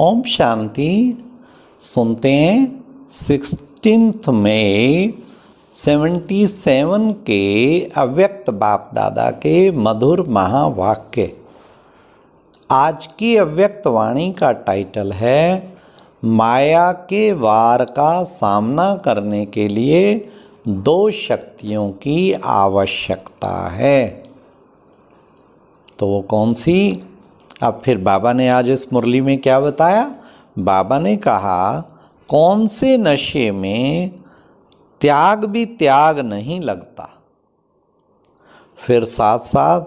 ओम शांति। सुनते हैं 16 मई 77 के अव्यक्त बाप दादा के मधुर महावाक्य। आज की अव्यक्त वाणी का टाइटल है माया के वार का सामना करने के लिए दो शक्तियों की आवश्यकता है। तो वो कौन सी? अब फिर बाबा ने आज इस मुरली में क्या बताया? बाबा ने कहा कौन से नशे में त्याग भी त्याग नहीं लगता। फिर साथ साथ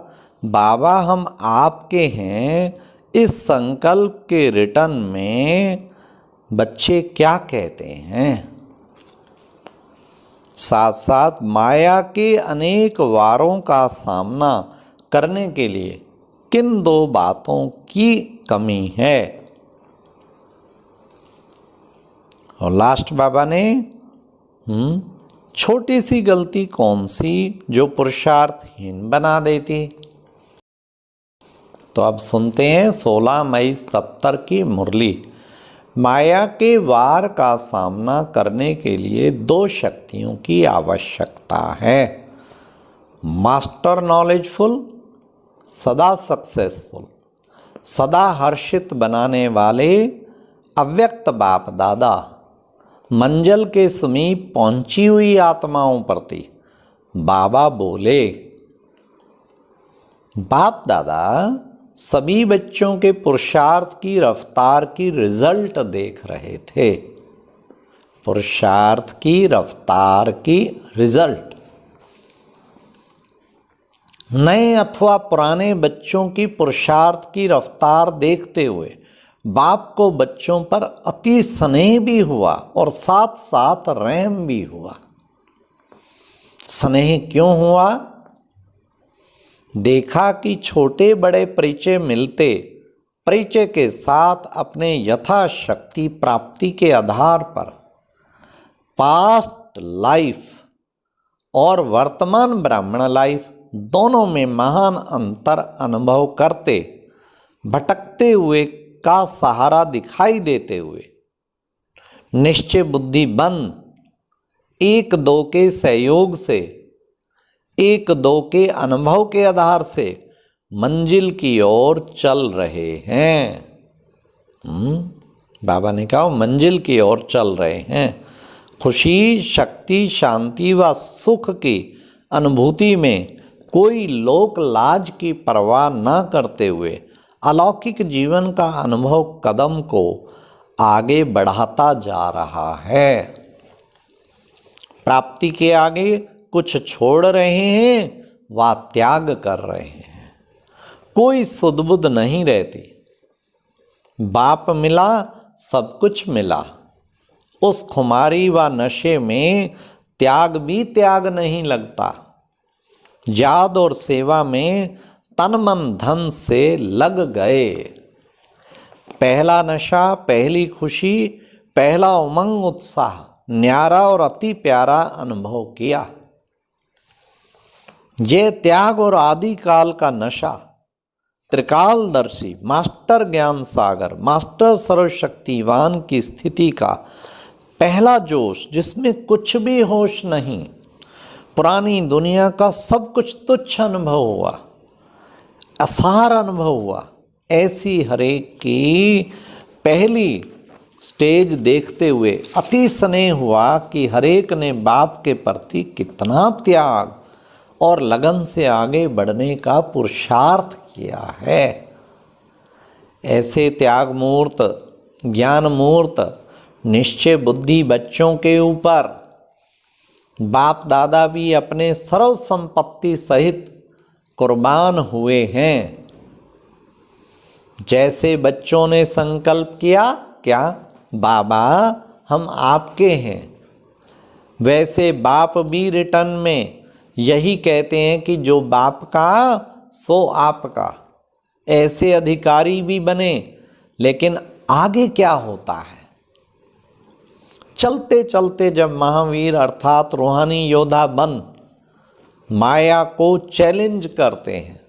बाबा हम आपके हैं इस संकल्प के रिटर्न में बच्चे क्या कहते हैं। साथ साथ माया के अनेक वारों का सामना करने के लिए किन दो बातों की कमी है। और लास्ट बाबा ने छोटी सी गलती कौन सी जो पुरुषार्थहीन बना देती। तो अब सुनते हैं 16 मई 77 की मुरली। माया के वार का सामना करने के लिए दो शक्तियों की आवश्यकता है। मास्टर नॉलेजफुल, सदा सक्सेसफुल, सदा हर्षित बनाने वाले अव्यक्त बाप दादा मंजिल के समीप पहुंची हुई आत्माओं प्रति बाबा बोले। बाप दादा सभी बच्चों के पुरुषार्थ की रफ्तार की रिजल्ट देख रहे थे। पुरुषार्थ की रफ्तार की रिजल्ट नए अथवा पुराने बच्चों की पुरुषार्थ की रफ्तार देखते हुए बाप को बच्चों पर अति स्नेह भी हुआ और साथ साथ रहम भी हुआ। स्नेह क्यों हुआ? देखा कि छोटे बड़े परिचय मिलते, परिचय के साथ अपने यथाशक्ति प्राप्ति के आधार पर पास्ट लाइफ और वर्तमान ब्राह्मण लाइफ दोनों में महान अंतर अनुभव करते, भटकते हुए का सहारा दिखाई देते हुए निश्चय बुद्धि बंद एक दो के सहयोग से, एक दो के अनुभव के आधार से मंजिल की ओर चल रहे हैं। बाबा ने कहा मंजिल की ओर चल रहे हैं। खुशी, शक्ति, शांति व सुख की अनुभूति में कोई लोक लाज की परवाह न करते हुए अलौकिक जीवन का अनुभव कदम को आगे बढ़ाता जा रहा है। प्राप्ति के आगे कुछ छोड़ रहे हैं व त्याग कर रहे हैं। कोई सुध-बुध नहीं रहती। बाप मिला, सब कुछ मिला। उस खुमारी व नशे में त्याग भी त्याग नहीं लगता। याद और सेवा में तन मन धन से लग गए। पहला नशा, पहली खुशी, पहला उमंग उत्साह न्यारा और अति प्यारा अनुभव किया। ये त्याग और आदि काल का नशा त्रिकालदर्शी मास्टर ज्ञान सागर, मास्टर सर्वशक्तिवान की स्थिति का पहला जोश, जिसमें कुछ भी होश नहीं, पुरानी दुनिया का सब कुछ तुच्छ अनुभव हुआ, असार अनुभव हुआ। ऐसी हरेक की पहली स्टेज देखते हुए अति स्नेह हुआ कि हरेक ने बाप के प्रति कितना त्याग और लगन से आगे बढ़ने का पुरुषार्थ किया है। ऐसे त्याग मूर्त, ज्ञान मूर्त, निश्चय बुद्धि बच्चों के ऊपर बाप दादा भी अपने सर्व संपत्ति सहित कुर्बान हुए हैं। जैसे बच्चों ने संकल्प किया, क्या बाबा हम आपके हैं, वैसे बाप भी रिटर्न में यही कहते हैं कि जो बाप का सो आपका। ऐसे अधिकारी भी बने, लेकिन आगे क्या होता है? चलते चलते जब महावीर अर्थात रूहानी योद्धा बन माया को चैलेंज करते हैं,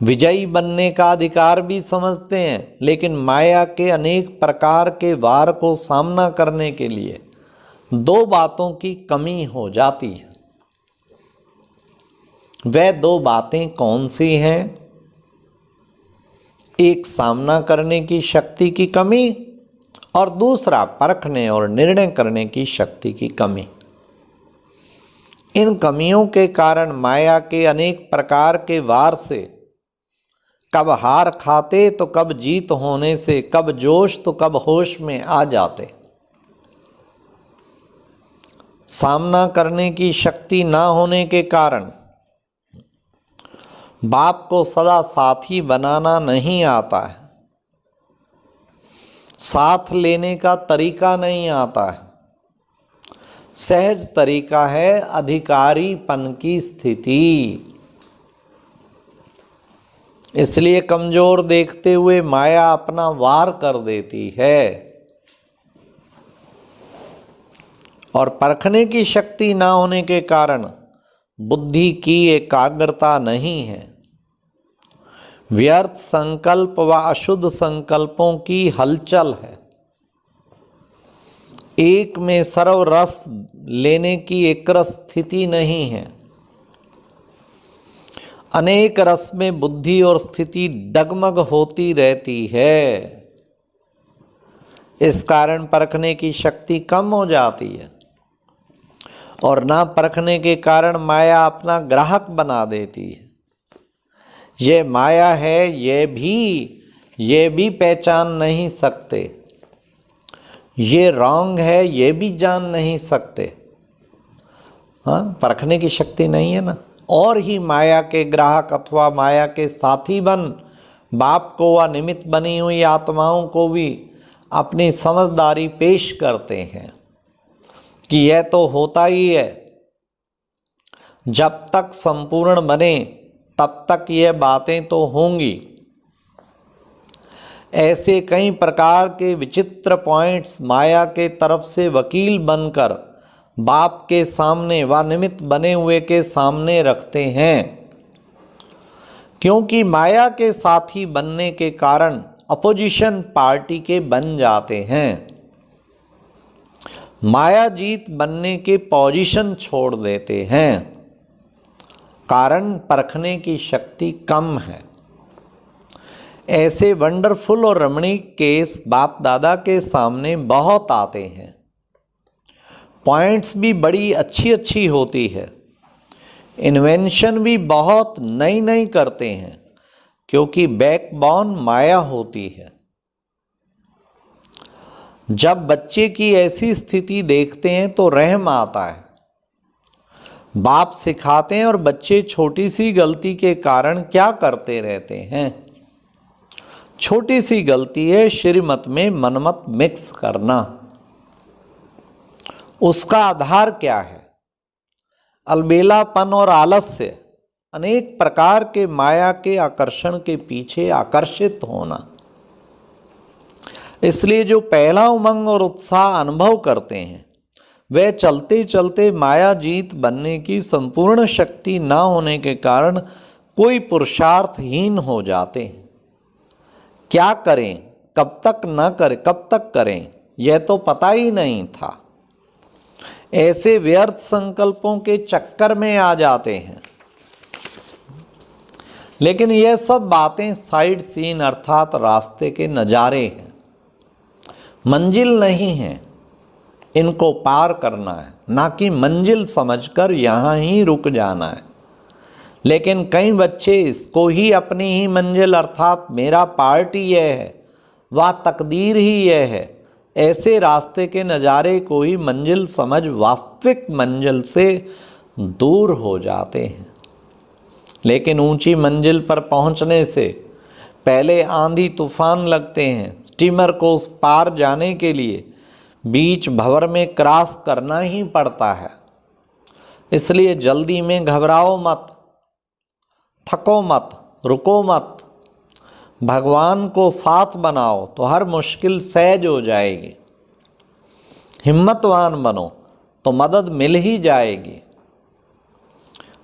विजयी बनने का अधिकार भी समझते हैं, लेकिन माया के अनेक प्रकार के वार को सामना करने के लिए दो बातों की कमी हो जाती है। वह दो बातें कौन सी हैं? एक, सामना करने की शक्ति की कमी, और दूसरा, परखने और निर्णय करने की शक्ति की कमी। इन कमियों के कारण माया के अनेक प्रकार के वार से कब हार खाते तो कब जीत होने से, कब जोश तो कब होश में आ जाते। सामना करने की शक्ति ना होने के कारण बाप को सदा साथी बनाना नहीं आता है, साथ लेने का तरीका नहीं आता है। सहज तरीका है अधिकारीपन की स्थिति। इसलिए कमजोर देखते हुए माया अपना वार कर देती है, और परखने की शक्ति ना होने के कारण बुद्धि की एकाग्रता नहीं है। व्यर्थ संकल्प व अशुद्ध संकल्पों की हलचल है। एक में सर्व रस लेने की एकरस स्थिति नहीं है। अनेक रस में बुद्धि और स्थिति डगमग होती रहती है। इस कारण परखने की शक्ति कम हो जाती है, और ना परखने के कारण माया अपना ग्राहक बना देती है। ये माया है, ये भी पहचान नहीं सकते। ये रॉन्ग है, ये भी जान नहीं सकते। हाँ, परखने की शक्ति नहीं है ना। और ही माया के ग्राहक अथवा माया के साथी बन बाप को व निमित्त बनी हुई आत्माओं को भी अपनी समझदारी पेश करते हैं कि यह तो होता ही है, जब तक संपूर्ण बने तब तक ये बातें तो होंगी। ऐसे कई प्रकार के विचित्र पॉइंट्स माया के तरफ से वकील बनकर बाप के सामने व निमित्त बने हुए के सामने रखते हैं, क्योंकि माया के साथी बनने के कारण अपोजिशन पार्टी के बन जाते हैं। माया जीत बनने के पोजीशन छोड़ देते हैं, कारण परखने की शक्ति कम है। ऐसे वंडरफुल और रमणीक केस बाप दादा के सामने बहुत आते हैं। पॉइंट्स भी बड़ी अच्छी अच्छी होती है, इन्वेंशन भी बहुत नई नई करते हैं, क्योंकि बैकबोन माया होती है। जब बच्चे की ऐसी स्थिति देखते हैं तो रहम आता है। बाप सिखाते हैं और बच्चे छोटी सी गलती के कारण क्या करते रहते हैं। छोटी सी गलती है श्रीमत में मनमत मिक्स करना। उसका आधार क्या है? अलबेलापन और आलस्य, अनेक प्रकार के माया के आकर्षण के पीछे आकर्षित होना। इसलिए जो पहला उमंग और उत्साह अनुभव करते हैं वे चलते चलते माया जीत बनने की संपूर्ण शक्ति ना होने के कारण कोई पुरुषार्थहीन हो जाते हैं। क्या करें, कब तक न करें, कब तक करें, यह तो पता ही नहीं था। ऐसे व्यर्थ संकल्पों के चक्कर में आ जाते हैं। लेकिन यह सब बातें साइड सीन अर्थात रास्ते के नज़ारे हैं, मंजिल नहीं है। इनको पार करना है, ना कि मंजिल समझकर यहाँ ही रुक जाना है। लेकिन कई बच्चे इसको ही अपनी ही मंजिल अर्थात मेरा पार्ट ही यह है, वह तकदीर ही यह है, ऐसे रास्ते के नज़ारे को ही मंजिल समझ वास्तविक मंजिल से दूर हो जाते हैं। लेकिन ऊंची मंजिल पर पहुंचने से पहले आंधी तूफान लगते हैं। स्टीमर को उस पार जाने के लिए बीच भंवर में क्रॉस करना ही पड़ता है। इसलिए जल्दी में घबराओ मत, थको मत, रुको मत। भगवान को साथ बनाओ तो हर मुश्किल सहज हो जाएगी। हिम्मतवान बनो तो मदद मिल ही जाएगी।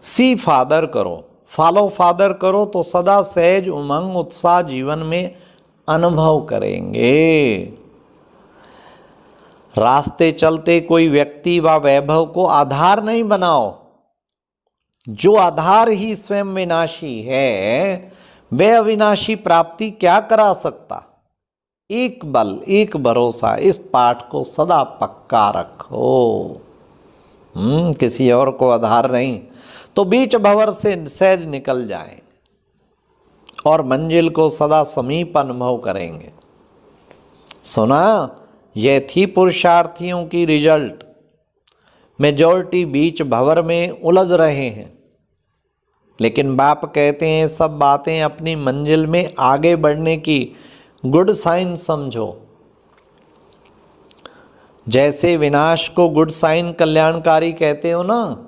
सी फादर करो फॉलो फादर करो तो सदा सहज उमंग उत्साह जीवन में अनुभव करेंगे। रास्ते चलते कोई व्यक्ति व वैभव को आधार नहीं बनाओ। जो आधार ही स्वयं विनाशी है, वह अविनाशी प्राप्ति क्या करा सकता। एक बल एक भरोसा, इस पाठ को सदा पक्का रखो। किसी और को आधार नहीं तो बीच भंवर से सहज निकल जाएं और मंजिल को सदा समीप अनुभव करेंगे। सुना, यह थी पुरुषार्थियों की रिजल्ट। मेजॉरिटी बीच भंवर में उलझ रहे हैं, लेकिन बाप कहते हैं सब बातें अपनी मंजिल में आगे बढ़ने की गुड साइन समझो। जैसे विनाश को गुड साइन कल्याणकारी कहते हो ना,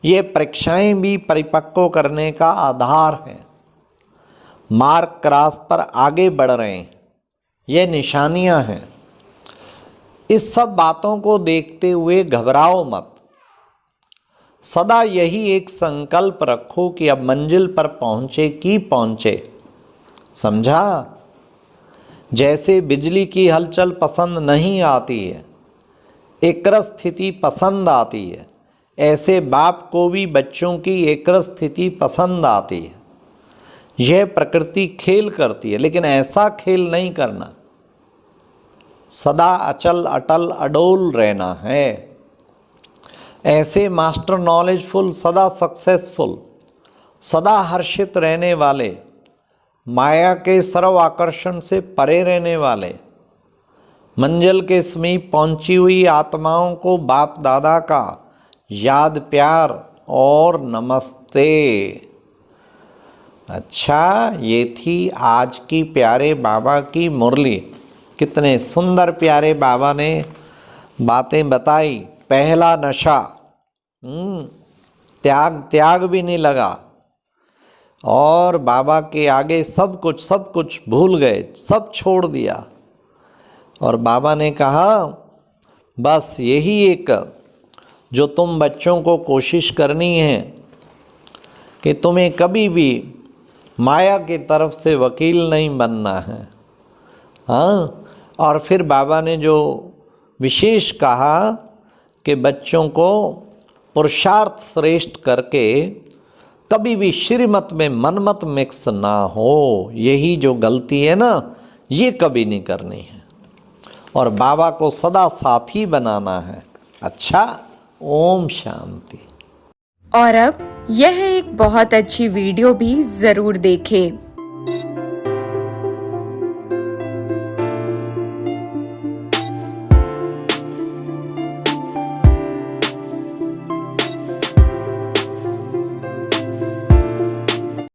ये परीक्षाएं भी परिपक्व करने का आधार है। मार्ग क्रॉस पर आगे बढ़ रहे हैं, ये निशानियां हैं। इस सब बातों को देखते हुए घबराओ मत। सदा यही एक संकल्प रखो कि अब मंजिल पर पहुंचे कि पहुंचे। समझा? जैसे बिजली की हलचल पसंद नहीं आती है, एकरस स्थिति पसंद आती है, ऐसे बाप को भी बच्चों की एकरस स्थिति पसंद आती है। यह प्रकृति खेल करती है, लेकिन ऐसा खेल नहीं करना। सदा अचल अटल अडोल रहना है। ऐसे मास्टर नॉलेजफुल, सदा सक्सेसफुल, सदा हर्षित रहने वाले, माया के सर्व आकर्षण से परे रहने वाले, मंजिल के समीप पहुंची हुई आत्माओं को बाप दादा का याद प्यार और नमस्ते। अच्छा, ये थी आज की प्यारे बाबा की मुरली। कितने सुंदर प्यारे बाबा ने बातें बताई। पहला नशा, त्याग भी नहीं लगा, और बाबा के आगे सब कुछ भूल गए, सब छोड़ दिया। और बाबा ने कहा बस यही एक जो तुम बच्चों को कोशिश करनी है कि तुम्हें कभी भी माया की तरफ से वकील नहीं बनना है। हाँ, और फिर बाबा ने जो विशेष कहा कि बच्चों को पुरुषार्थ श्रेष्ठ करके कभी भी श्रीमत में मनमत मिक्स ना हो। यही जो गलती है ना, ये कभी नहीं करनी है, और बाबा को सदा साथी बनाना है। अच्छा, ओम शांति। और अब यह एक बहुत अच्छी वीडियो भी जरूर देखें।